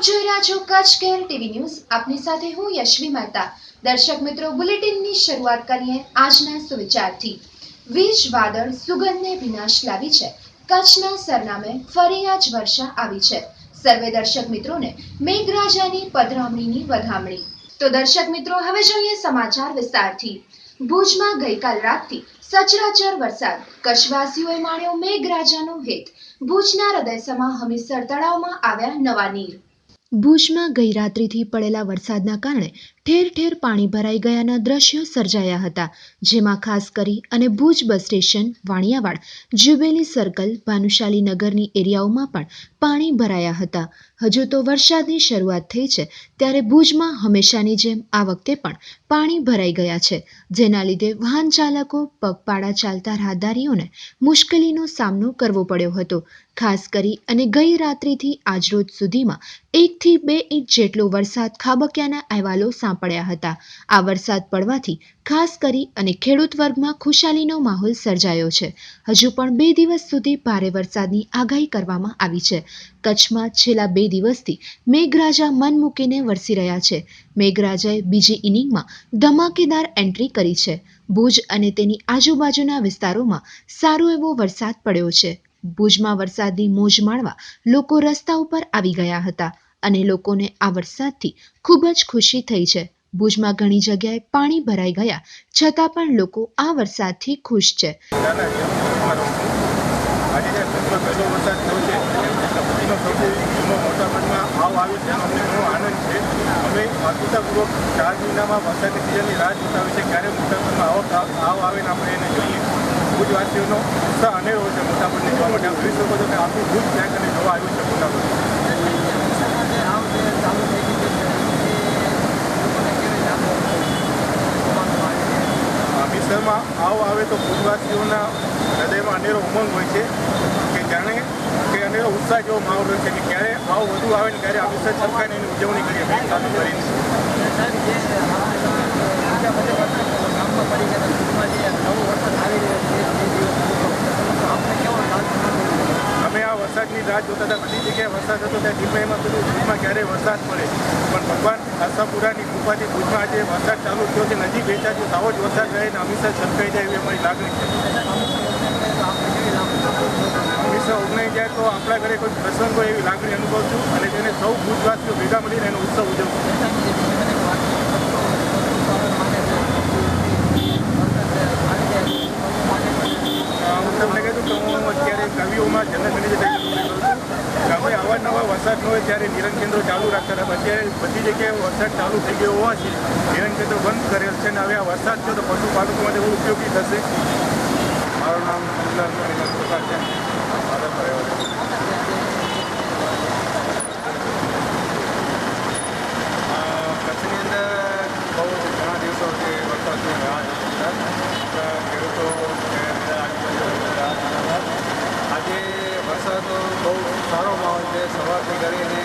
જોઈ રહ્યા છો કચ્છ કેર ટીવી ન્યૂઝ। આપની સાથે હું યશ્વી મહેતા। દર્શક મિત્રો, બુલેટિનની શરૂઆત કરીએ આજના સુવિચારથી। વીજ વાદળ સુગંધને વિનાશ લાવી છે, કચ્છના સરનામે ફરી આજ વર્ષા આવી છે। સર્વે દર્શક મિત્રોને મેઘરાજાની પધરામણીની વધામણી। તો દર્શક મિત્રો, હવે જોઈએ સમાચાર વિસ્તારથી। ભુજમાં ગઈકાલ રાતથી સચરાચર વરસાદ, કચ્છવાસીઓએ માણ્યો મેઘરાજાનો હેત। ભુજના હૃદયસમા હમીરસર તળાવમાં આવ્યા નવા નીર। ભુજમાં ગઈ રાત્રિથી પડેલા વરસાદના કારણે ઠેર ઠેર પાણી ભરાઈ ગયાના દ્રશ્યો સર્જાયા હતા, જેમાં ખાસ કરી અને Bhuj bus station, Vaniyawad, jubilee circle, Bhanushali નગરની એરિયાઓમાં પણ પાણી ભરાયા હતા। હજુ તો વરસાદની શરૂઆત થઈ છે, ત્યારે ભુજમાં હંમેશાની જેમ આ વખતે પણ પાણી ભરાઈ ગયા છે, જેના લીધે વાહન ચાલકો, પગપાળા ચાલતા રાહદારીઓને મુશ્કેલીનો સામનો કરવો પડ્યો હતો। ખાસ કરી અને ગઈ રાત્રિથી આજરોજ સુધીમાં 1 થી 2 ઇંચ જેટલો વરસાદ ખાબક્યાના અહેવાલો સાંપડ્યા હતા। આ વરસાદ પડવાથી ખાસ કરી અને ખેડૂત વર્ગમાં ખુશાલીનો માહોલ સર્જાયો છે। હજુ પણ 2 દિવસ સુધી ભારે વરસાદની આગાહી કરવામાં આવી છે। કચ્છમાં છેલ્લા 2 દિવસથી મેઘરાજા મન મૂકીને વરસી રહ્યા છે। મેઘરાજાએ બીજી ઇનિંગમાં ધમાકેદાર એન્ટ્રી કરી છે। ભુજ અને તેની આજુબાજુના વિસ્તારોમાં સારો એવો વરસાદ પડ્યો છે। ભુજમાં વરસાદની મોજ માણવા લોકો રસ્તા ઉપર આવી ગયા હતા અને લોકોને આ વરસાદથી ખૂબ જ ખુશી થઈ છે। ભુજમાં ઘણી જગ્યાએ પાણી ભરાઈ ગયા છતાં પણ લોકો આ વરસાદથી ખુશ છે। આતુરતાપૂર્વક 4 મહિનામાં વરસાદની સિઝનની રાહ જોતા હોય છે, ક્યારે મોટાભાગમાં આવ આવે ને આપણે એને જોઈએ। ભુજવાસીઓનો ઉત્સાહ અનેરો હોય છે મોટાભાગને જોવા માટે। આપ જોઈ શકો છો કે આખું ભુજ ક્યાંક અને જોવા આવ્યું છે મોટાભાગ। હમીરસરમાં આવ આવે તો ભુજવાસીઓના હૃદયમાં અનેરો ઉમંગ હોય છે કે જાણે કે અનેરો ઉત્સાહ જેવો માહોલ હોય છે કે ક્યારે આવ વધુ આવે ને ક્યારે હમીરસર છલકાઈને એની ઉજવણી કરીએ ચાલુ કરીને। અમે આ વરસાદની રાહ જોતા હતા। બધી જગ્યાએ વરસાદ હતો, ત્યાં દિલ્હીમાં બધું ભુજમાં ક્યારે વરસાદ પડે, પણ ભગવાન આશાપુરાની કૃપાથી ભુજમાં આજે વરસાદ ચાલુ થયો છે। નજીક 2-4 દિવસ આવો જ વરસાદ રહે ને હમીરસર છલકાઈ જાય એવી અમારી લાગણી છે। હમીરસર ઓગણાઈ જાય તો આપણા ઘરે કોઈ પ્રસંગ હોય એવી લાગણી અનુભવું છું અને તેને સૌ ભુજવાસીઓ ભેગા મળીને એનો ઉત્સવ ઉજવશું। હું તમને કહેતું કે હું અત્યારે કવિઓમાં જનરલ મેનેજર તરીકે નોકરી કરું છું। ગામે અવારનવાર વરસાદ ન હોય ત્યારે નિરણ કેન્દ્રો ચાલુ રાખતા હતા, અત્યારે બધી જગ્યાએ વરસાદ ચાલુ થઈ ગયો હોવાથી નિરણ કેન્દ્રો બંધ કરેલ છે અને હવે આ વરસાદ છે તો પશુપાલકો માટે બહુ ઉપયોગી થશે। મારું નામ પ્રકાશ છે। કચ્છની અંદર બહુ ઘણા દિવસોથી વરસાદની રાહ જોતા ખેડૂતો આજે વરસાદ બહુ સારો માહોલ છે। સવારથી કરીને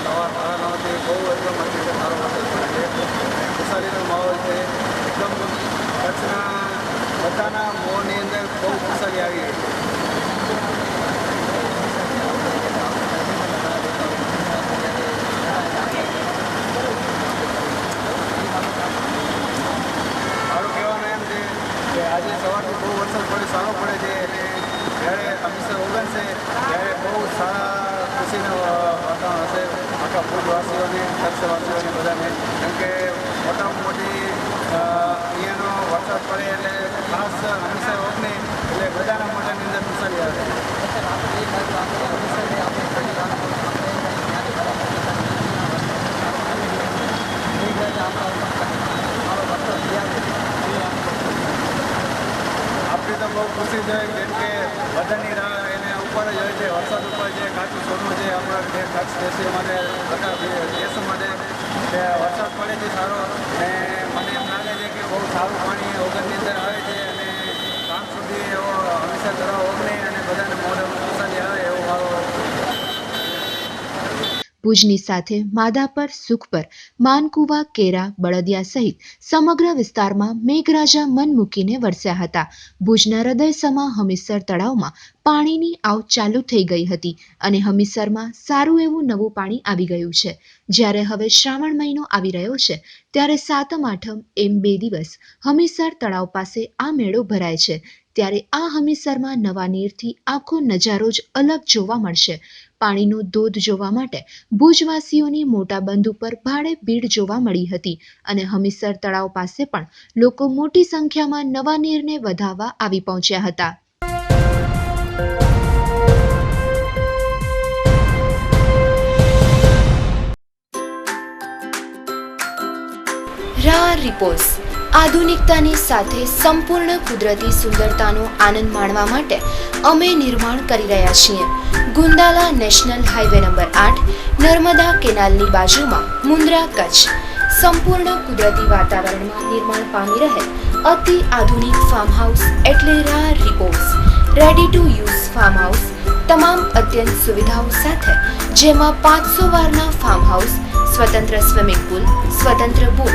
સવાર 9:30થી બહુ એકદમ સારો વરસાદ પડે છે। ખુશાલીનો માહોલ છે એકદમ। કચ્છના બધાના મોંની અંદર બહુ ખુશાલી આવી રહી છે। મારું કહેવાનું એમ છે કે આજે સવારથી બહુ વરસાદ પડે સારો પડે છે એટલે જ્યારે હમીરસર ઓગણશે ત્યારે બહુ સારા ખુશીનું વાતાવરણ હશે આખા ભુજવાસીઓને, કચ્છવાસીઓને બધાને। કેમ કે મોટામાં મોટી અહીંયાનો વરસાદ પડે એટલે ખાસ હમીરસર ઓગણે એટલે બધાના મોઢાની અંદર ખુશાલી આવે। આપણી તો બહુ ખુશી છે કેમ કે બધાની રાહ એને ઉપર જ હોય છે, વરસાદ ઉપર છે, કાચું સોનું છે આપણા કચ્છ દેશી માટે, આખા દેશ માટે કે વરસાદ પડે છે સારો। અને મને એમ લાગે છે કે બહુ સારું પાણી ઓગણની અંદર આવે છે અને સાંજ સુધી એવો હમીરસર તળાવ ઓગણે અને બધાને મોઢામાં ખુશાલી આવે એવો મારો। ભુજની સાથે માધાપર, સુખપર, માનકુવા, કેરા, બળદિયા સહિત સમગ્ર વિસ્તારમાં મેઘરાજા મન મૂકીને વરસ્યા હતા. ભુજના હૃદયસમા હમીરસર તળાવમાં પાણીની આવ ચાલુ થઈ ગઈ હતી અને હમીરસરમાં સારું એવું નવું પાણી આવી ગયું છે. જ્યારે હવે શ્રાવણ મહિનો આવી રહ્યો છે ત્યારે સાતમ આઠમ એમ 2 દિવસ હમીરસર તળાવ પાસે આ મેળો ભરાય છે. ત્યારે આ હમીરસરમાં નવા નીરથી આખો નજારો જ અલગ જોવા મળશે. પાણીનો ધોધ જોવા માટે ભુજવાસીઓની મોટા બંધ ઉપર ભારે ભીડ જોવા મળી હતી અને હમીરસર તળાવ પાસે પણ લોકો મોટી સંખ્યામાં નવા નીરને વધાવવા આવી પહોંચ્યા હતા. રા રિપોઝ આધુનિકતાની સાથે સંપૂર્ણ કુદરતી સુંદરતાનો આનંદ માણવા માટે અમે નિર્માણ કરી રહ્યા છીએ. Gundala national highway number 8, Narmada કેનાલની બાજુમાં, મુન્દ્રા, કચ્છ. સંપૂર્ણ કુદરતી વાતાવરણમાં નિર્માણ પામી રહેલ અતિ આધુનિક ફાર્મ હાઉસ એટલે Ra repose. Ready to use farm house તમામ અત્યંત સુવિધાઓ સાથે, જેમાં 500 વારના ફાર્મ હાઉસ, સ્વતંત્ર સ્વિમિંગ પુલ, સ્વતંત્ર bore,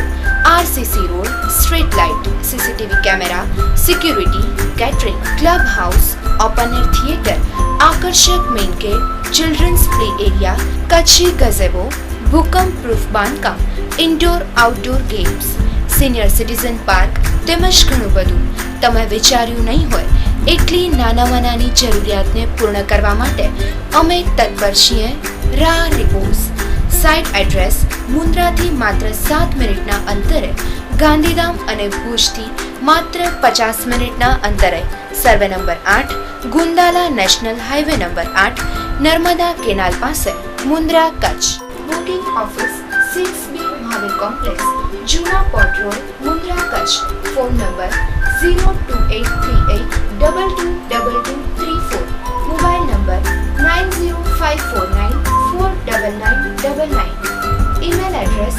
RCC road, street light, CCTV camera, security, catering, club house, open air theatre, આકર્ષક main gate, children's play area, કચ્છી ગઝેબો, ભૂકંપ પ્રૂફ બાંધકામ, indoor outdoor games, senior citizen park તેમજ ઘણું બધું. તમે વિચાર્યું નહીં હોય એટલી નાનામાં નાની જરૂરિયાતને પૂર્ણ કરવા માટે અમે તત્પર છીએ. રા રિપોઝ. સાઇટ એડ્રેસ મુન્દ્રાથી માત્ર 7 મિનિટના અંતરે, ગાંધીધામ અને ભુજથી માત્ર 50 મિનિટના અંતરે, survey number 8, Gundala national highway number 8, Narmada canal પાસે, Mundra, Kutch. Booking office 6B Mahavir complex, જૂના port road, Mundra, Kutch. Phone number 02838222234. Mobile number 9054949999. Email address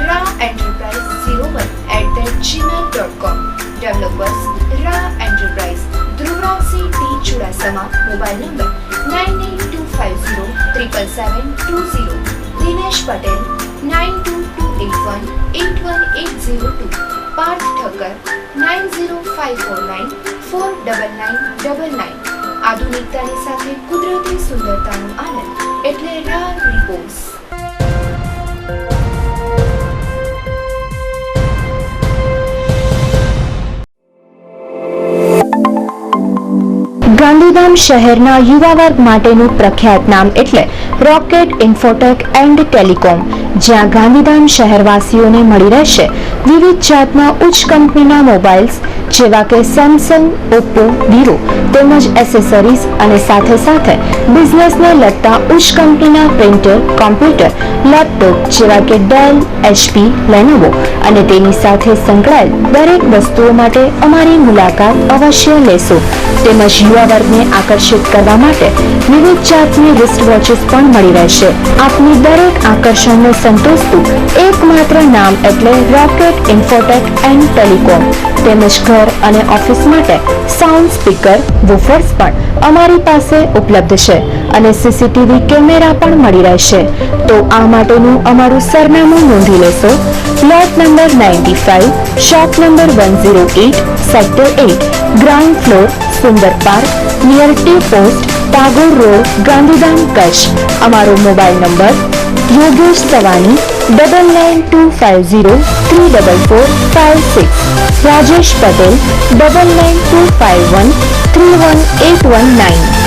raenterprise01@gmail.com. Developers Ra enterprise, Dhruvrajsinh T Chudasama. Mobile number 9825037720. Dinesh Patel 9228181802. Parth Thakkar 9054949999. આધુનિકતાની સાથે કુદરતી સુંદરતાનો આનંદ એટલે રા રિપોઝ. ગાંધીધામ શહેરના યુવા વર્ગ માટેનું પ્રખ્યાત નામ એટલે રોકેટ ઇન્ફોટેક એન્ડ ટેલિકોમ, જ્યાં ગાંધીધામ શહેરવાસીઓને મળી રહેશે વિવિધ જાતના ઉચ્ચ કંપનીના મોબાઈલ્સ જેવા કે સેમસંગ, ઓપ્પો, વિવો તેમજ એસેસરીઝ અને સાથે સાથે બિઝનેસને લગતા ઉચ્ચ કંપનીના પ્રિન્ટર, કોમ્પ્યુટર, લેપટોપ જેવા કે ડેલ, HP, લેનોવો અને તેની સાથે સંકળાયેલ દરેક વસ્તુઓ માટે અમારી મુલાકાત અવશ્ય લેશો. તેમજ યુવા વર્ગને આકર્ષિત કરવા માટે વિવિધ જાતની રિસ્ટ વોચીસ પણ મળી રહેશે. આપની દરેક આકર્ષણને સંતોષતું એકમાત્ર નામ એટલે રોકેટ ઇન્ફોટેક એન્ડ ટેલિકોમ. તેમજ ઘર અને ઓફિસ માટે સાઉન્ડ સ્પીકર, વૂફર્સ પણ અમારી પાસે ઉપલબ્ધ છે અને CCTV કેમેરા પણ મળી રહેશે. તો આ માટેનું અમારું સરનામું નોંધી લેશો. Plot number 95, shop number 108, sector 8, ground floor, Sundar park, near T post, Tagore road, Gandhidham, Kutch. અમારો મોબાઈલ નંબર યોગેશ સવાણી 9925034456, રાજેશ પટેલ 9925131819.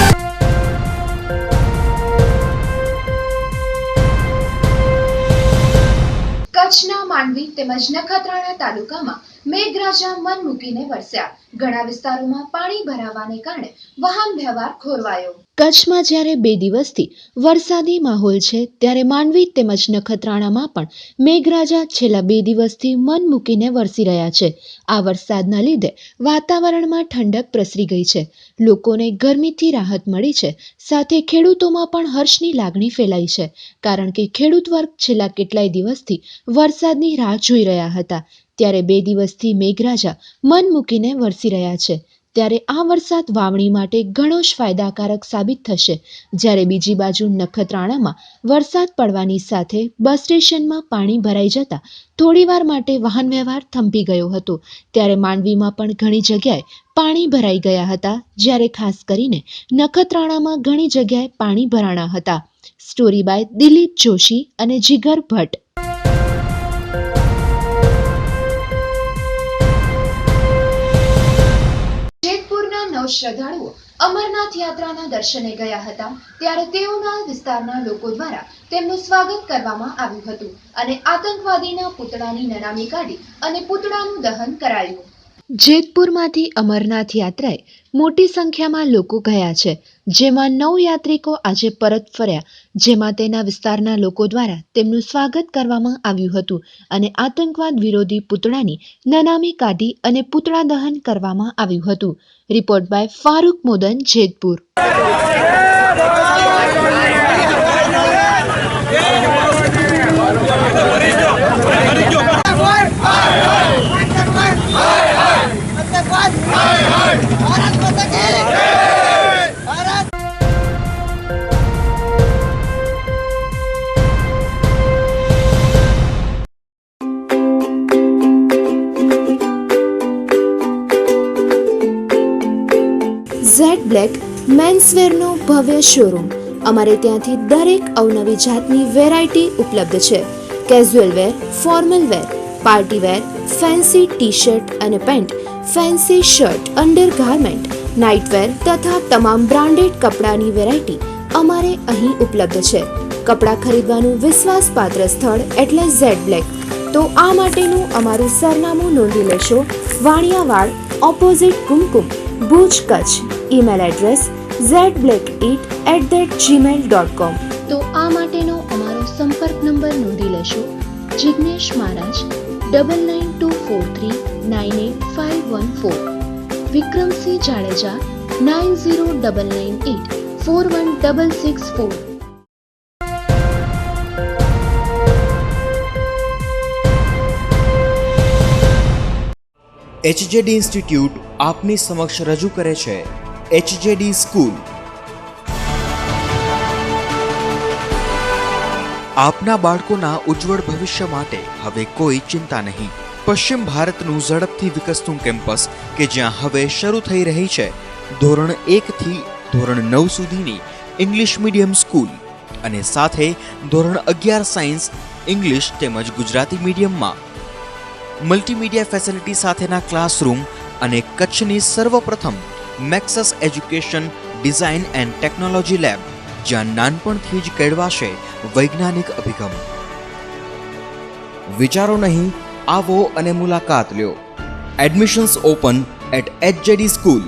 કચ્છના માંડવી તેમજ નખત્રાણા તાલુકામાં મેઘરાજા મન મૂકીને વરસ્યા. ઘણા વિસ્તારોમાં પાણી ભરાવાને કારણે વાહન વ્યવહાર ખોરવાયો. કચ્છમાં જ્યારે 2 દિવસથી વરસાદી માહોલ છે ત્યારે માંડવી તેમજ નખત્રાણામાં પણ મેઘરાજા છેલ્લા 2 દિવસથી મન મૂકીને વરસી રહ્યા છે. આ વરસાદના લીધે વાતાવરણમાં ઠંડક પ્રસરી ગઈ છે. લોકોને ગરમીથી રાહત મળી છે. સાથે ખેડૂતોમાં પણ હર્ષની લાગણી ફેલાઈ છે, કારણ કે ખેડૂત વર્ગ છેલ્લા કેટલાય દિવસથી વરસાદની રાહ જોઈ રહ્યા હતા. ત્યારે 2 દિવસથી મેઘરાજા મન મૂકીને વરસી રહ્યા છે. ત્યારે આ વરસાદ વાવણી માટે ઘણો જ ફાયદાકારક સાબિત થશે. જ્યારે બીજી બાજુ નખત્રાણામાં વરસાદ પડવાની સાથે બસ સ્ટેશનમાં પાણી ભરાઈ જતા થોડીવાર માટે વાહન વ્યવહાર થંભી ગયો હતો. ત્યારે માંડવીમાં પણ ઘણી જગ્યાએ પાણી ભરાઈ ગયા હતા. જ્યારે ખાસ કરીને નખત્રાણામાં ઘણી જગ્યાએ પાણી ભરાણા હતા. સ્ટોરી બાય દિલીપ જોશી અને જીગર ભટ્ટ. જેતપુરના 9 શ્રદ્ધાળુઓ અમરનાથ યાત્રાના દર્શને ગયા હતા. ત્યારે તેઓના વિસ્તારના લોકો દ્વારા તેમનું સ્વાગત કરવામાં આવ્યું હતું અને આતંકવાદીના પૂતળાની નનામી કાઢી અને પૂતળાનું દહન કરાયું. જેતપુરમાંથી અમરનાથ યાત્રાએ મોટી સંખ્યામાં લોકો ગયા છે, જેમાં 9 યાત્રિકો આજે પરત ફર્યા, જેમાં તેના વિસ્તારના લોકો દ્વારા તેમનું સ્વાગત કરવામાં આવ્યું હતું અને આતંકવાદ વિરોધી પૂતળાની નનામી કાઢી અને પૂતળા દહન કરવામાં આવ્યું હતું. Report by Farooq Modan, Jetpur. Z black મેન્સવેરનો ભવ્ય શોરૂમ. અમારે ત્યાંથી દરેક અવનવી જાતની વેરાયટી ઉપલબ્ધ છે. કેઝ્યુઅલ વેર, ફોર્મલ વેર, પાર્ટી વેર, ફેન્સી ટી-શર્ટ અને pant, fancy shirt, undergarment, nightwear તથા તમામ બ્રાન્ડેડ કપડાની વેરાયટી અમારે અહીં ઉપલબ્ધ છે. કપડાં ખરીદવાનું વિશ્વાસપાત્ર સ્થળ એટલે ઝેડ બ્લેક. તો આ માટેનું અમારું સરનામું નોંધી લેશો. Vaniyavad, opposite Kumkum, Bhuj, Kutch. Email address zblackeat@gmail.com. તો આ માટેનો અમારો સંપર્ક નંબર નોંધી લેશો. જિગ્નેશ મહારાજ 9924398514, વિક્રમસિંહ જાડેજા 9099841664. એચજેડી ઇન્સ્ટિટ્યૂટ આપની સમક્ષ રજૂ કરે છે એચજેડી સ્કૂલ. આપના બાળકોના ઉજ્જવળ ભવિષ્ય માટે હવે કોઈ ચિંતા નહીં. પશ્ચિમ ભારતનું ઝડપથી વિકસતું કેમ્પસ કે જ્યાં હવે શરૂ થઈ રહી છે ધોરણ 1 થી ધોરણ 9 સુધીની ઇંગ્લિશ મીડિયમ સ્કૂલ અને સાથે ધોરણ 11 સાયન્સ, ઇંગ્લિશ તેમજ ગુજરાતી મીડિયમમાં મલ્ટીમીડિયા ફેસિલિટી સાથેના ક્લાસરૂમ અને કચ્છની સર્વપ્રથમ Maxus education design and technology lab, જ્યાં નાનપણથી જ કેળવાશે વૈજ્ઞાનિક અભિગમ. વિચારો નહીં, આવો અને મુલાકાત લ્યો. Admissions open at HJD school.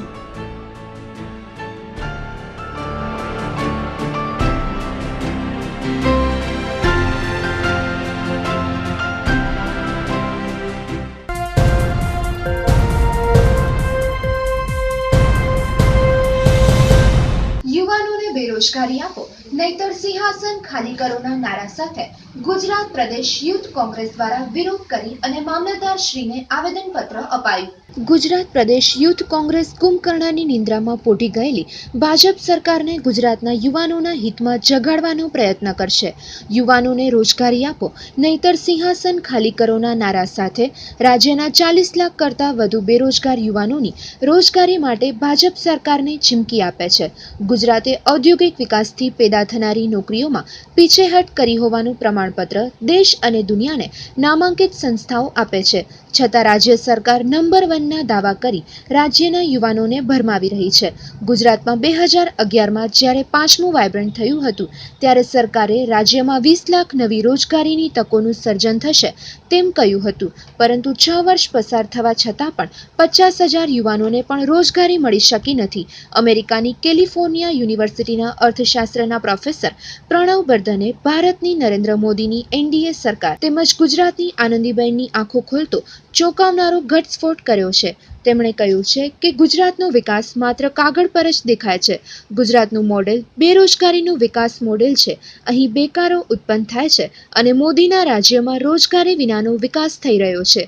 યુવાનોને બેરોજગારી આપો નહીતર સિંહાસન ખાલી કરોના નારા સાથે ગુજરાત પ્રદેશ યુથ કોંગ્રેસ દ્વારા વિરોધ કરી અને મામલતદાર શ્રીને આવેદનપત્ર અપાયું. ગુજરાત પ્રદેશ યુથ કોંગ્રેસ કુંભકર્ણની નિંદ્રામાં પોઢી ગયેલી ભાજપ સરકારને ગુજરાતના યુવાનોના હિતમાં જગાડવાનો પ્રયત્ન કરશે. યુવાનોને રોજગારી આપો નહીતર સિંહાસન ખાલી કરોના નારા સાથે રાજ્યના 40 લાખ કરતાં વધુ બેરોજગાર યુવાનોની રોજગારી માટે ભાજપ સરકારને ચીમકી આપે છે. ગુજરાતે ઔદ્યોગિક વિકાસથી પેદા થનારી નોકરીઓમાં પીછેહટ કરી હોવાનું પ્રમાણપત્ર દેશ અને દુનિયાને નામાંકિત સંસ્થાઓ આપે છે. છતાં રાજ્ય સરકાર નંબર 1ના દાવા કરી રાજ્યના યુવાનોને ભરમાવી રહી છે. ગુજરાતમાં 2011માં જ્યારે 5મું વાયબ્રન્ટ થયું હતું ત્યારે સરકારે રાજ્યમાં 20 લાખ નવી રોજગારીની તકોનું સર્જન થશે તેમ કહ્યું હતું, પરંતુ 6 વર્ષ પસાર થવા છતાં પણ 50,000 યુવાનોને પણ રોજગારી મળી શકી નથી. અમેરિકાની કેલિફોર્નિયા યુનિવર્સિટીના અર્થશાસ્ત્રના પ્રોફેસર પ્રણવ બર્ધને ભારતની નરેન્દ્ર મોદીની એનડીએ સરકાર તેમજ ગુજરાતની આનંદીબેનની આંખો ખોલતો ચોંકાવનારો ઘટસ્ફોટ કર્યો છે. તેમણે કહ્યું છે કે ગુજરાતનો વિકાસ માત્ર કાગળ પર જ દેખાય છે. ગુજરાતનું મોડેલ બેરોજગારીનું વિકાસ મોડેલ છે. અહીં બેકારો ઉત્પન્ન થાય છે અને મોદીના રાજ્યમાં રોજગારી વિનાનો વિકાસ થઈ રહ્યો છે.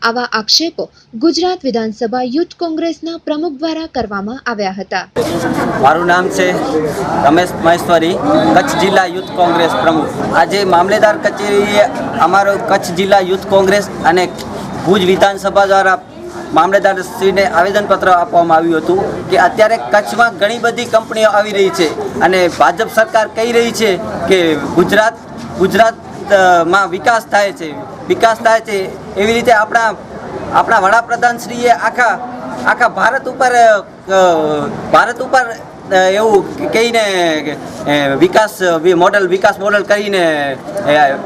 આવા આક્ષેપો ગુજરાત વિધાનસભા યુથ કોંગ્રેસના પ્રમુખ દ્વારા કરવામાં આવ્યા હતા. મારું નામ છે રમેશ મહેશ્વરી, કચ્છ જિલ્લા યુથ કોંગ્રેસ પ્રમુખ. આજે મામલેદાર કચેરીએ અમારો કચ્છ જિલ્લા યુથ કોંગ્રેસ અને ભુજ વિધાનસભા દ્વારા મામલેદારશ્રીને આવેદનપત્ર આપવામાં આવ્યું હતું કે અત્યારે કચ્છમાં ઘણી બધી કંપનીઓ આવી રહી છે અને ભાજપ સરકાર કહી રહી છે કે ગુજરાતમાં વિકાસ થાય છે. એવી રીતે આપણા વડાપ્રધાનશ્રીએ આખા ભારત ઉપર એવું કહીને વિકાસ મોડલ કરીને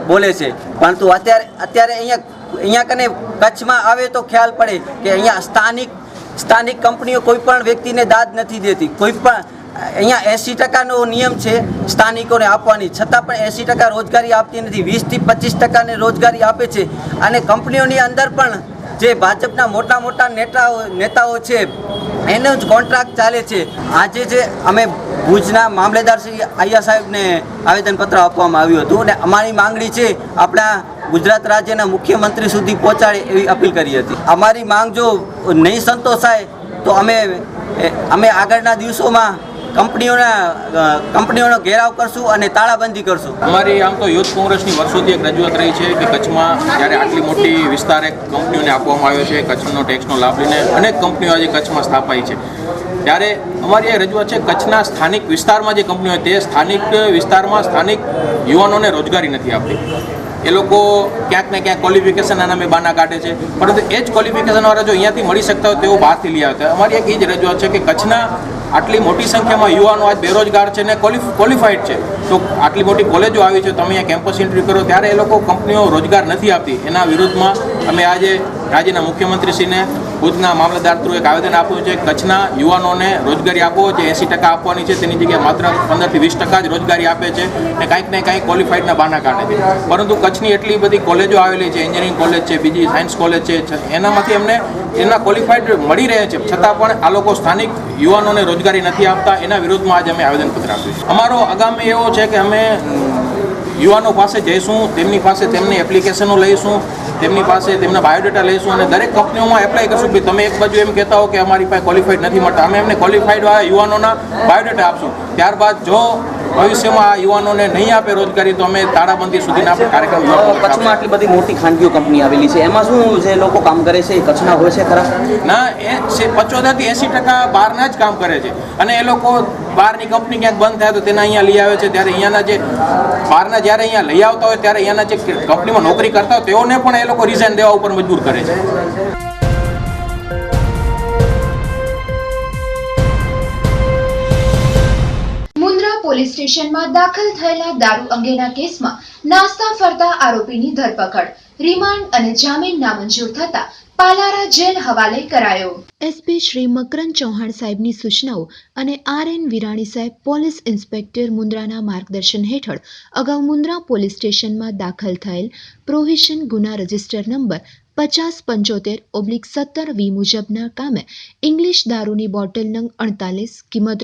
બોલે છે. પરંતુ અત્યારે અહીંયા કને કચ્છમાં આવે તો ખ્યાલ પડે કે અહીંયા સ્થાનિક કંપનીઓ કોઈ પણ વ્યક્તિને દાદ નથી દેતી. અહીંયા 80% નિયમ છે સ્થાનિકોને આપવાની, છતાં પણ 80% રોજગારી આપતી નથી. 20 થી 25% રોજગારી આપે છે અને કંપનીઓની અંદર પણ જે ભાજપના મોટા નેતાઓ છે એનો જ કોન્ટ્રાક્ટ ચાલે છે. આજે જે અમે ભુજના મામલેદાર શ્રી આયા સાહેબને આવેદનપત્ર આપવામાં આવ્યું હતું અને અમારી માંગણી છે આપણા ગુજરાત રાજ્યના મુખ્યમંત્રી સુધી પહોંચાડે એવી અપીલ કરી હતી. અમારી માંગ જો નહીં સંતોષાય તો અમે આગળના દિવસોમાં કંપનીઓનો ઘેરાવ કરશું અને તાળાબંધી કરશું. અમારી આમ તો યુથ કોંગ્રેસની વર્ષોથી એક રજૂઆત રહી છે કે કચ્છમાં જ્યારે આટલી મોટી વિસ્તાર એક કંપનીઓને આપવામાં આવ્યો છે, કચ્છનો ટેક્સનો લાભ લઈને અનેક કંપનીઓ આજે કચ્છમાં સ્થાપાઈ છે, ત્યારે અમારી એ રજૂઆત છે કચ્છના સ્થાનિક વિસ્તારમાં જે કંપનીઓ તે સ્થાનિક વિસ્તારમાં સ્થાનિક યુવાનોને રોજગારી નથી આપતી. એ લોકો ક્યાંક ને ક્યાંક ક્વોલિફિકેશનના નામે બાના કાઢે છે, પરંતુ એ જ ક્વોલિફિકેશનવાળા જો અહીંયાથી મળી શકતા હોય તેઓ બહારથી લઈ આવતા. અમારી એક એ જ રજૂઆત છે કે કચ્છના આટલી મોટી સંખ્યામાં યુવાનો આજ બેરોજગાર છે ને ક્વોલિફાઈડ છે, તો આટલી મોટી કોલેજો આવી છે, તમે અહીંયા કેમ્પસ ઇન્ટરવ્યૂ કરો ત્યારે એ લોકો કંપનીઓ રોજગાર નથી આપતી. એના વિરુદ્ધમાં અમે આજે રાજ્યના મુખ્યમંત્રીશ્રીને ભુજના મામલતદાર થ્રુ એક આવેદન આપ્યું છે. કચ્છના યુવાનોને રોજગારી આપો, જે 80% આપવાની છે તેની જગ્યાએ માત્ર 15 થી 20% જ રોજગારી આપે છે અને કાંઈક ને કાંઈક ક્વોલિફાઈડના બહાના કાઢે છે. પરંતુ કચ્છની એટલી બધી કોલેજો આવેલી છે, એન્જિનિયરિંગ કોલેજ છે, બીજી સાયન્સ કોલેજ છે, એનામાંથી અમને એના ક્વોલિફાઈડ મળી રહે છે, છતાં પણ આ લોકો સ્થાનિક યુવાનોને રોજગારી નથી આપતા. એના વિરોધમાં આજે અમે આવેદનપત્ર આપ્યું છે. અમારો આગામી એવો છે કે અમે યુવાનો પાસે જઈશું, તેમની પાસે તેમની એપ્લિકેશનો લઈશું, તેમની પાસે તેમના બાયોડેટા લઈશું અને દરેક કંપનીઓમાં એપ્લાય કરશું કે તમે એક બાજુ એમ કહેતા હો કે અમારી પાસે ક્વોલિફાઈડ નથી મળતા, અમે એમને ક્વોલિફાઈડ યુવાનોના બાયોડેટા આપશું. ત્યારબાદ જો ભવિષ્યમાં આ યુવાનોને નહીં આપે રોજગારી તો અમે તાળાબંધી સુધીના આપણે કાર્યક્રમ. કચ્છમાં આટલી બધી મોટી ખાનગીઓ કંપની આવેલી છે, એમાં શું જે લોકો કામ કરે છે એ કચ્છના હોય છે ખરા? ના, એ 75 થી 80% બહારના જ કામ કરે છે અને એ લોકો બહારની કંપની ક્યાંક બંધ થાય તો તેના અહીંયા લઈ આવે છે. ત્યારે અહીંયાના જે બહારના જ્યારે અહીંયા લઈ આવતા હોય ત્યારે અહીંયાના જે કંપનીમાં નોકરી કરતા હોય તેઓને પણ એ લોકો રિઝાઇન દેવા ઉપર મજબૂર કરે છે. પોલીસ સ્ટેશનમાં દાખલ થયેલા દારૂ અંગેના કેસમાં નાસ્તા ફરતા આરોપીની ધરપકડ, રિમાન્ડ અને જામીન નામંજૂર થતા પાલારા જેલ હવાલે કરાયો. એસપી શ્રી મકરંદ ચૌહાણ સાહેબની સૂચનાઓ અને RN વિરાણી સાહેબ પોલીસ ઇન્સ્પેક્ટર મુન્દ્રાના માર્ગદર્શન હેઠળ અગાઉ મુન્દ્રા પોલીસ સ્ટેશનમાં દાખલ થયેલ પ્રોહિબિશન ગુના રજિસ્ટર નંબર 5075/17 મુજબના કામે ઇંગ્લિશ દારૂની બોટલ નંગ 48 કિંમત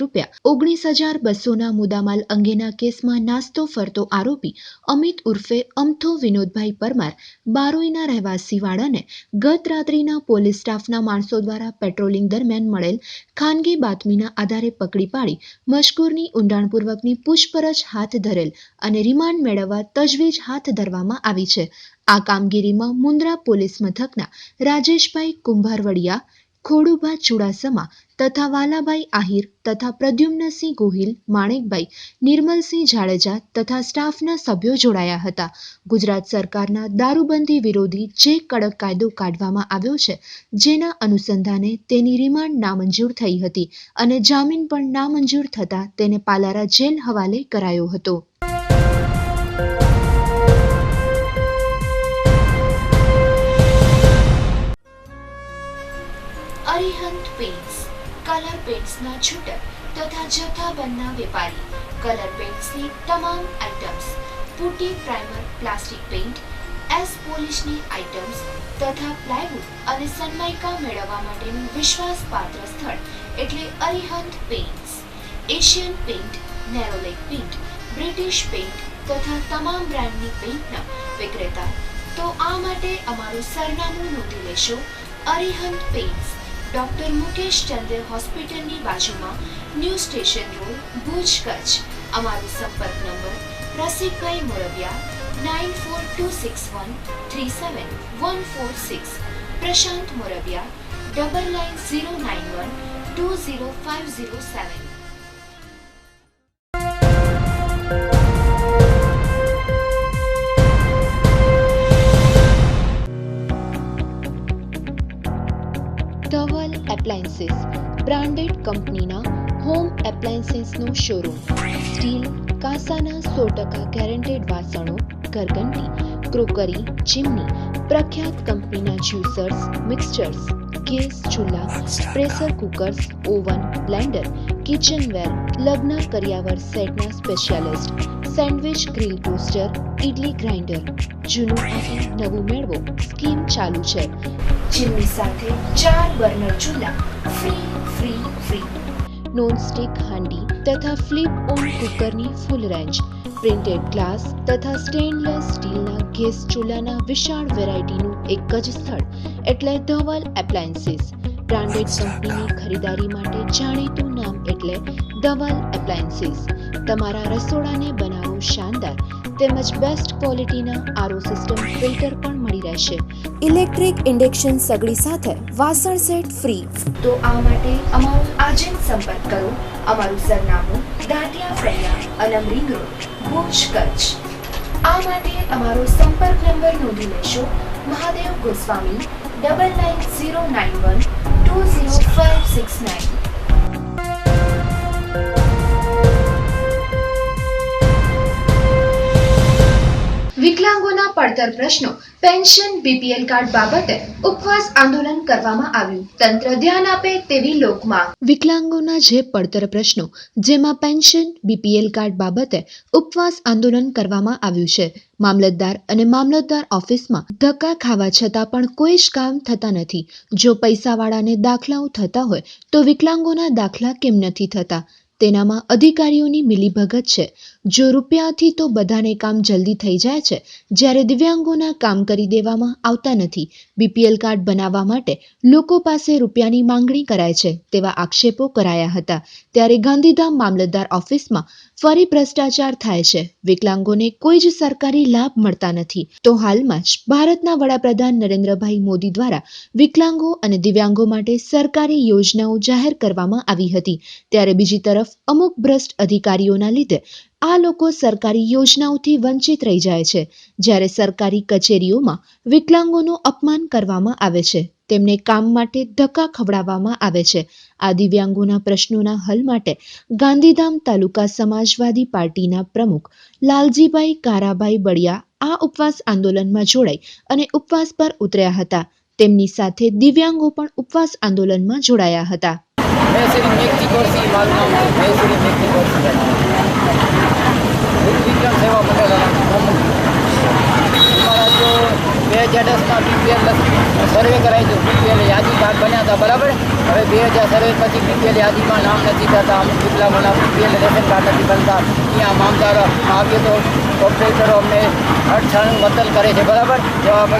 ₹19,200ના મુદ્દામાલ અંગેના કેસમાં નાસ્તો ફરતો આરોપી અમિત ઉર્ફે અમથો વિનોદભાઈ પરમાર બારોઈના રહેવાસી વાળાને ગત રાત્રિના પોલીસ સ્ટાફના માણસો દ્વારા પેટ્રોલિંગ દરમિયાન મળેલ ખાનગી બાતમીના આધારે પકડી પાડી મજકૂરની ઊંડાણપૂર્વકની પૂછપરછ હાથ ધરેલ અને રિમાન્ડ મેળવવા તજવીજ હાથ ધરવામાં આવી છે. આ કામગીરીમાં મુન્દ્રા પોલીસ મથકના રાજેશભાઈ કુંભારવડિયા, ખોડુભા ચુડાસમા તથા વાલાભાઈ આહિર તથા પ્રદ્યુમ્નસિંહ ગોહિલ, માણેકભાઈ, નિર્મલસિંહ જાડેજા તથા સ્ટાફના સભ્યો જોડાયા હતા. ગુજરાત સરકારના દારૂબંધી વિરોધી જે કડક કાયદો કાઢવામાં આવ્યો છે જેના અનુસંધાને તેની રિમાન્ડ નામંજૂર થઈ હતી અને જામીન પણ નામંજૂર થતા તેને પાલારા જેલ હવાલે કરાયો હતો. અરિહંત પેઇન્ટ્સ કલર પેઇન્ટ્સના છૂટક તથા જથ્થાબંધના વેપારી. કલર પેઇન્ટ્સની તમામ items, putty, primer, plastic paint, એસ પોલિશની આઇટમ્સ તથા પ્લાયવુડ અને સનમાઇકા મેળવવા માટેનું વિશ્વાસપાત્ર સ્થળ એટલે Arihant paints. Asian paint, Nerolac paint, British paint તથા તમામ બ્રાન્ડની પેઇન્ટના વિક્રેતા. તો આ માટે અમારું સરનામું નોંધી લેશો. અરિહંત પેઇન્ટ્સ, ડોક્ટર મુકેશ ચંદ્ર હોસ્પિટલની બાજુમાં, new station road, Bhuj, Kutch. અમારો સંપર્ક નંબર રસિકભાઈ મોરબિયા 9426137146, પ્રશાંત મોરબિયા 9909120507. ધવલ એપ્લાયન્સીસ, બ્રાન્ડેડ કંપનીના હોમ એપ્લાયન્સીસનો શોરૂમ. સ્ટીલ, કાંસાના 100% ગેરંટેડ વાસણો, ઘરઘંટી, ક્રોકરી, ચીમની, પ્રખ્યાત કંપનીના જ્યુસર્સ, મિક્સચર્સ, ગેસ ચૂલા, pressure cookers, oven, Blender, kitchenware, લગ્ન કરિયાવર સેટના specialist, sandwich grill toaster, idli grinder. જૂનું આપી નવું મેળવો સ્કીમ ચાલુ છે. ચીમની સાથે 4 બર્નર ચૂલા ફ્રી. નોનસ્ટિક હાંડી તથા ફ્લિપ ઓન કુકરની ફૂલ રેન્જ. પ્રિન્ટેડ ગ્લાસ તથા સ્ટેનલેસ સ્ટીલના ગેસ ચૂલાના વિશાળ વેરાયટીનું એક જ સ્થળ એટલે ધવલ એપ્લાયન્સીસ. બ્રાન્ડેડ કંપનીની ખરીદારી માટે જાણીતું નામ એટલે ધવલ એપ્લાયન્સીસ. તમારા રસોડાને બનાવો શાનદાર તેમજ બેસ્ટ ક્વોલિટીના આરઓ સિસ્ટમ ફિલ્ટર પણ મળી રહેશે. ઇલેક્ટ્રિક ઇન્ડક્શન સગડી સાથે વાસણ સેટ ફ્રી. તો આ માટે અમારો આજે જ સંપર્ક કરો. અમારું સરનામું દાંતિયા ફળિયા, અલમ રિંગ રોડ, ભુજ, કચ્છ. આ માટે અમારો સંપર્ક નંબર નોંધી લેશો. મહાદેવ ગોસ્વામી 9909120569. વિકલાંગોના પડતર પ્રશ્નો, પેન્શન, બીપીએલ કાર્ડ બાબતે ઉપવાસ આંદોલન કરવામાં આવ્યું. તંત્ર ધ્યાન આપે તેવી લોકમાંગ. વિકલાંગોના જે પડતર પ્રશ્નો, જેમાં પેન્શન, બીપીએલ કાર્ડ બાબતે ઉપવાસ આંદોલન કરવામાં આવ્યું છે. મામલતદાર અને મામલતદાર ઓફિસમાં ધક્કા ખાવા છતાં પણ કોઈ જ કામ થતા નથી. જો પૈસાવાળાને દાખલાઓ થતા હોય તો વિકલાંગોના દાખલા કેમ નથી થતા? તેનામાં અધિકારીઓની મિલીભગત છે. જો રૂપિયાથી તો બધાને કામ જલ્દી થઈ જાય છે, જ્યારે દિવ્યાંગોના કામ કરી દેવામાં આવતા નથી. બીપીએલ કાર્ડ બનાવવા માટે લોકો પાસે રૂપિયાની માંગણી કરાય છે તેવા આક્ષેપો કરાયા હતા. ત્યારે ગાંધીધામ મામલતદાર ઓફિસમાં ફરી ભ્રષ્ટાચાર થાય છે. વિકલાંગોને કોઈ જ સરકારી લાભ મળતા નથી. તો હાલમાં જ ભારતના વડાપ્રધાન નરેન્દ્રભાઈ મોદી દ્વારા વિકલાંગો અને દિવ્યાંગો માટે સરકારી યોજનાઓ જાહેર કરવામાં આવી હતી. ત્યારે બીજી તરફ અમુક ભ્રષ્ટ અધિકારીઓના લીધે આ લોકો સરકારી યોજનાઓથી વંચિત રહી જાય છે. જ્યારે સરકારી કચેરીઓમાં વિકલાંગોનું અપમાન કરવામાં આવે છે, તેમને કામ માટે ધક્કા ખવડાવવામાં આવે છે. આ દિવ્યાંગોના પ્રશ્નોના હલ માટે ગાંધીધામ તાલુકા સમાજવાદી પાર્ટીના પ્રમુખ લાલજીભાઈ કારાભાઈ બળિયા આ ઉપવાસ આંદોલનમાં જોડાઈ અને ઉપવાસ પર ઉતર્યા હતા. તેમની સાથે દિવ્યાંગો પણ ઉપવાસ આંદોલનમાં જોડાયા હતા. સેવા મંડળ અમારા જો 2010માં બીપીએલ સર્વે કરાવી હતું. બીપીએલ યાદી કાર્ડ બન્યા હતા, બરાબર. હવે 2000 સર્વે પછી બીપીએલ યાદીમાં નામ નથી થતા. અમુક વિકલાંગોના બીપીએલ રેશન કાર્ડ નથી બનતા. ત્યાં મામદાર આવીએ તો ઓપરેટરો અમને અઠાણું વતન કરે છે, બરાબર. જવાબ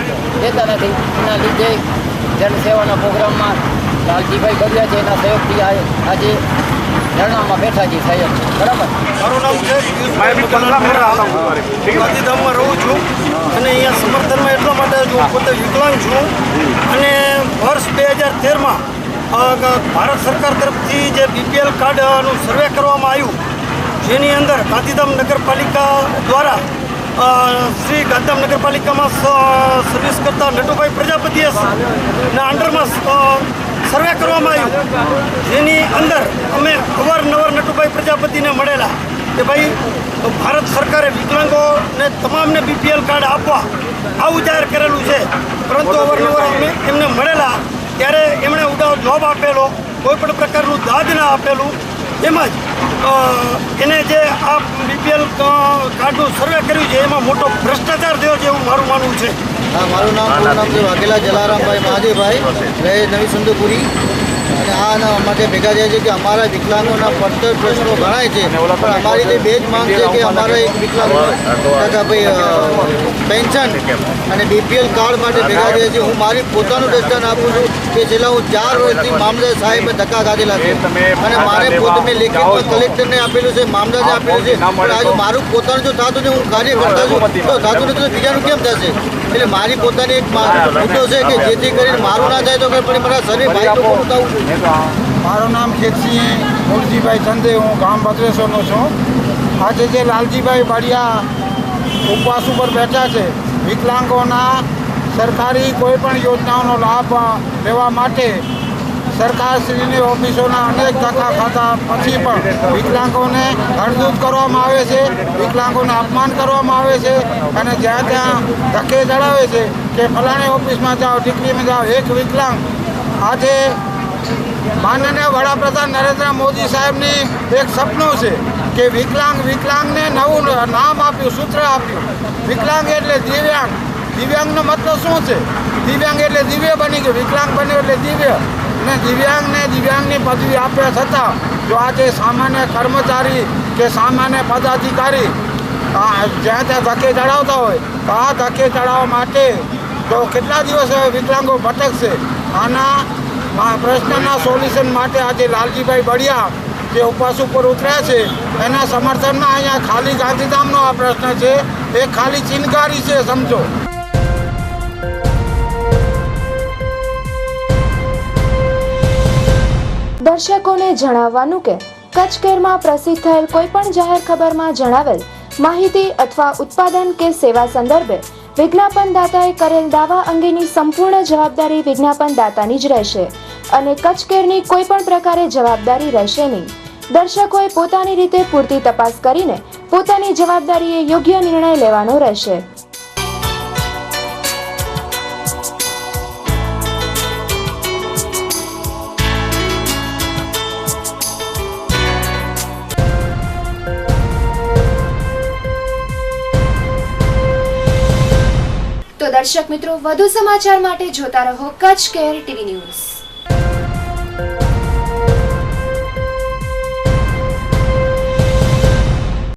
દેતા નથી. એના લીધે જનસેવાના પ્રોગ્રામમાં લાલજીભાઈ બળિયા છે, એના સહયોગથી આજે ધરણામાં બેઠા છીએ સાહેબ, બરાબર. મારું નામ છે ગાંધીધામમાં રહું છું અને અહીંયા સમર્થનમાં એટલા માટે હું પોતે વિકલાંગ છું. અને વર્ષ 2013માં ભારત સરકાર તરફથી જે બીપીએલ કાર્ડનું સર્વે કરવામાં આવ્યું, જેની અંદર ગાંધીધામ નગરપાલિકા દ્વારા શ્રી ગાંધીધામ નગરપાલિકામાં સર્વિસ કરતા નટુભાઈ પ્રજાપતિએ ના અંડરમાં સર્વે કરવામાં આવ્યું. જેની અંદર અમે અવારનવાર નટુભાઈ પ્રજાપતિને મળેલા કે ભાઈ ભારત સરકારે વિકલાંગોને તમામને બીપીએલ કાર્ડ આપવા આવું જાહેર કરેલું છે. પરંતુ અવારનવાર અમે એમને મળેલા ત્યારે એમણે ઉડાવ જવાબ આપેલો, કોઈ પણ પ્રકારનું દાદ ના આપેલું. તેમજ એને જે આ બીપીએલ કાર્ડનું સર્વે કર્યું છે એમાં મોટો ભ્રષ્ટાચાર થયો છે એવું મારું માનવું છે. હા, મારું નામ છે વાઘેલા જલારામભાઈ મહાદેવભાઈ, રહે નવી સંધુપુરી. અને આના માટે ભેગા થયા છે કે અમારા વિકલાંગોના પડતર પ્રશ્નો ગણાય છે, પણ અમારી જે બે જ માંગ છે કે અમારા એક વિકલાંગો પેન્શન અને બીપીએલ કાર્ડ માટે ભેગા થયા છે. હું મારી પોતાનું દર્શન આપું છું કે છેલ્લા હું 4 વર્ષથી મામલતદાર સાહેબે ધક્કા ખાધેલા છે અને મારે પોતે મેં લેખિતમાં કલેક્ટરને આપેલું છે, મામલતદારને આપેલું છે, પણ આજે મારું પોતાનું જો થતું ને હું કાર્ય કરતા છું તો થતું નથી તો બીજાનું કેમ થશે? એટલે મારી પોતાની એક મુદ્દો છે કે જેથી કરીને મારું ના થાય તો પણ મારા શરીર ભાઈ તો પૂરું થવું જોઈએ. મારું નામ ખેતસિંહ મૂળજીભાઈ ચંદે, હું ગામ ભદ્રેશ્વરનો છું. આજે જે લાલજીભાઈ બાડિયા ઉપવાસ ઉપર બેઠા છે, વિકલાંગોના સરકારી કોઈપણ યોજનાઓનો લાભ લેવા માટે સરકારશ્રીની ઓફિસોના અનેક ધક્કા ખાધા પછી પણ વિકલાંગોને હળદૂત કરવામાં આવે છે, વિકલાંગોને અપમાન કરવામાં આવે છે અને જ્યાં ત્યાં ધક્કે ચડાવે છે કે ફલાણી ઓફિસમાં જાઓ, ટીકરીમાં જાઓ. એક વિકલાંગ આજે માનનીય વડાપ્રધાન નરેન્દ્ર મોદી સાહેબની એક સપનું છે કે વિકલાંગને નવું નામ આપ્યું, સૂત્ર આપ્યું. વિકલાંગ એટલે દિવ્યાંગ. દિવ્યાંગનો મતલબ શું છે? દિવ્યાંગ એટલે દિવ્ય બની ગયું, વિકલાંગ બન્યું એટલે દિવ્ય. અને દિવ્યાંગને દિવ્યાંગની પદવી આપ્યા છતાં જો આજે સામાન્ય કર્મચારી કે સામાન્ય પદાધિકારી જ્યાં ત્યાં ધક્કે ચડાવતા હોય તો આ ધક્કે ચડાવવા માટે તો કેટલા દિવસ વિકલાંગો ભટકશે. આના પ્રશ્નના સોલ્યુશન માટે આજે લાલજીભાઈ બડિયા જે ઉપવાસ ઉપર ઉતર્યા છે એના સમર્થનમાં અહીંયા ખાલી ગાંધીધામનો આ પ્રશ્ન છે, એ ખાલી ચિનકારી છે, સમજો. દર્શકોને જણાવવાનું કે કચ્છ કેરમાં પ્રસિદ્ધ થયેલ કોઈપણ જાહેર ખબરમાં જણાવેલ માહિતી અથવા ઉત્પાદન કે સેવા સંદર્ભે વિજ્ઞાપનદાતાએ કરેલ દાવા અંગેની સંપૂર્ણ જવાબદારી વિજ્ઞાપનદાતાની જ રહેશે અને કચ્છ કેરની કોઈપણ પ્રકારે જવાબદારી રહેશે નહીં. દર્શકોએ પોતાની રીતે પૂરતી તપાસ કરીને પોતાની જવાબદારીએ યોગ્ય નિર્ણય લેવાનો રહેશે. તો દર્શક મિત્રો, વધુ સમાચાર માટે જોતા રહો કચ્છ કેર ટીવી ન્યૂઝ.